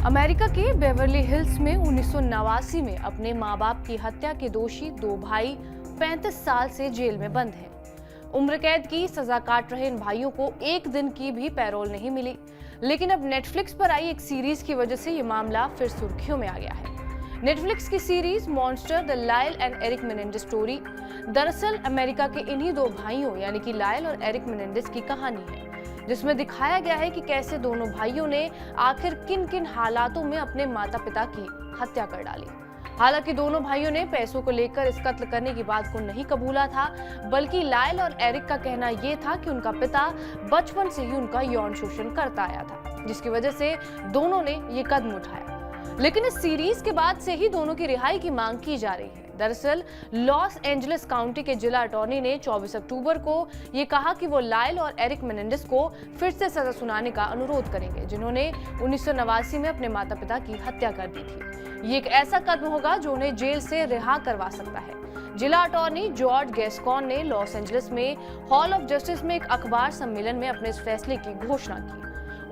America के Beverly hills में 1989 में अपने मां बाप की हत्या के दोषी दो भाई 35 साल से जेल में बंद हैं। उम्र कैद की सजा काट रहे इन भाइयों को एक दिन की भी पैरोल नहीं मिली, लेकिन अब नेटफ्लिक्स पर आई एक सीरीज की वजह से ये मामला फिर सुर्खियों में आ गया है। नेटफ्लिक्स की series Monster the Lyle and Erik Menendez story दरअसल अमेरिका के इन्हीं दो भाइयों यानी कि लायल और एरिक मेनेंडेज की कहानी है, जिसमें दिखाया गया है कि कैसे दोनों भाइयों ने आखिर किन किन हालातों में अपने माता पिता की हत्या कर डाली। हालांकि दोनों भाइयों ने पैसों को लेकर इस कत्ल करने की बात को नहीं कबूला था, बल्कि लायल और एरिक का कहना यह था कि उनका पिता बचपन से ही उनका यौन शोषण करता आया था, जिसकी वजह से दोनों ने ये कदम उठाया। लेकिन इस सीरीज के बाद से ही दोनों की रिहाई की मांग की जा रही है। दरअसल लॉस एंजलिस काउंटी के जिला अटॉर्नी ने 24 अक्टूबर को ये कहा कि वो लायल और एरिक मेनेंडेज को फिर से सजा सुनाने का अनुरोध करेंगे, जिन्होंने 1989 में अपने माता पिता की हत्या कर दी थी। ये एक ऐसा कदम होगा जो उन्हें जेल से रिहा करवा सकता है। जिला अटॉर्नी जॉर्ज गैस्कॉन ने लॉस एंजलिस में हॉल ऑफ जस्टिस में एक अखबार सम्मेलन में अपने इस फैसले की घोषणा की।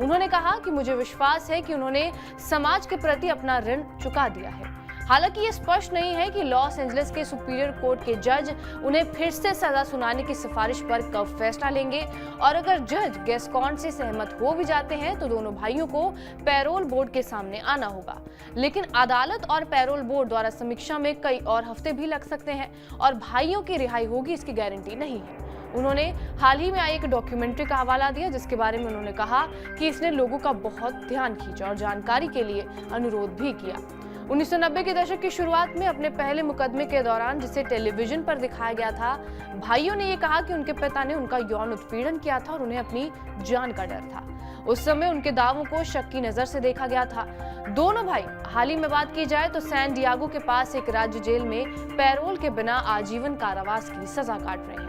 उन्होंने कहा कि मुझे विश्वास है कि उन्होंने समाज के प्रति अपना ऋण चुका दिया है। हालांकि ये स्पष्ट नहीं है कि लॉस एंजलिस के सुपीरियर कोर्ट के जज उन्हें फिर से सजा सुनाने की सिफारिश पर कब फैसला लेंगे, और अगर जज गैस्कॉन से सहमत हो भी जाते हैं तो दोनों भाइयों को पैरोल बोर्ड के सामने आना होगा। लेकिन अदालत और पैरोल बोर्ड द्वारा समीक्षा में कई और हफ्ते भी लग सकते हैं और भाइयों की रिहाई होगी इसकी गारंटी नहीं है। उन्होंने हाल ही में आई एक डॉक्यूमेंट्री का हवाला दिया, जिसके बारे में उन्होंने कहा कि इसने लोगों का बहुत ध्यान खींचा और जानकारी के लिए अनुरोध भी किया। 1990 के दशक की शुरुआत में अपने पहले मुकदमे के दौरान, जिसे टेलीविजन पर दिखाया गया था, भाइयों ने ये कहा कि उनके पिता ने उनका यौन उत्पीड़न किया था और उन्हें अपनी जान का डर था। उस समय उनके दावों को शक की नजर से देखा गया था। दोनों भाई, हाल ही में बात की जाए तो सैन डियागो के पास एक राज्य जेल में पैरोल के बिना आजीवन कारावास की सजा काट रहे हैं।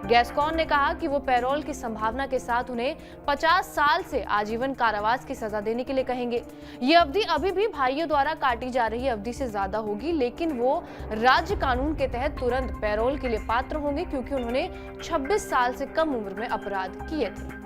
गैस्कॉन ने कहा कि वो पैरोल की संभावना के साथ उन्हें 50 साल से आजीवन कारावास की सजा देने के लिए कहेंगे। ये अवधि अभी भी भाइयों द्वारा काटी जा रही अवधि से ज्यादा होगी, लेकिन वो राज्य कानून के तहत तुरंत पैरोल के लिए पात्र होंगे क्योंकि उन्होंने 26 साल से कम उम्र में अपराध किए थे।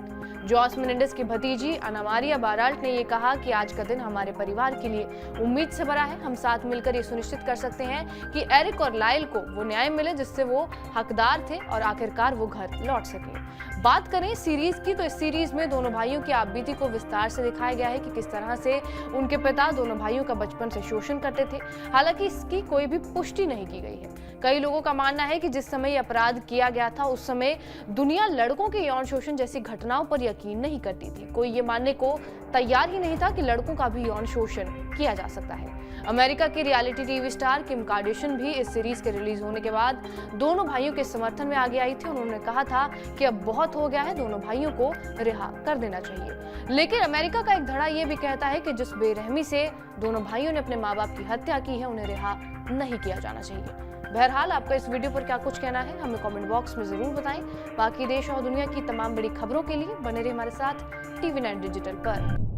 जॉस मेनेंडेज की भतीजी अना मारिया बाराल्ट ने ये कहा कि आज का दिन हमारे परिवार के लिए उम्मीद से भरा है। हम साथ मिलकर ये सुनिश्चित कर सकते हैं कि एरिक और लायल को वो न्याय मिले जिससे वो हकदार थे और आखिरकार वो घर लौट सके। बात करें सीरीज की, तो इस सीरीज में दोनों भाइयों की आपबीती को विस्तार से दिखाया गया है कि किस तरह से उनके पिता दोनों भाइयों का बचपन से शोषण करते थे। हालांकि इसकी कोई भी पुष्टि नहीं की गई है। कई लोगों का मानना है कि जिस समय ये अपराध किया गया था उस समय दुनिया लड़कों के यौन शोषण जैसी घटनाओं पर यकीन नहीं करती थी। कोई ये मानने को तैयार ही नहीं था कि लड़कों का भी यौन शोषण किया जा सकता है। अमेरिका की reality TV star Kim Kardashian भी इस सीरीज के रिलीज होने के बाद दोनों भाइयों के समर्थन में आगे आई थी। उन्होंने कहा था कि अब बहुत हो गया है, दोनों भाइयों को रिहा कर देना चाहिए। लेकिन अमेरिका का एक धड़ा ये भी कहता है कि जिस बेरहमी से दोनों भाइयों ने अपने माँ बाप की हत्या की है, उन्हें रिहा नहीं किया जाना चाहिए। बहरहाल, आपका इस वीडियो पर क्या कुछ कहना है हमें कमेंट बॉक्स में जरूर बताएं। बाकी देश और दुनिया की तमाम बड़ी खबरों के लिए बने रहिए हमारे साथ TV9 डिजिटल पर।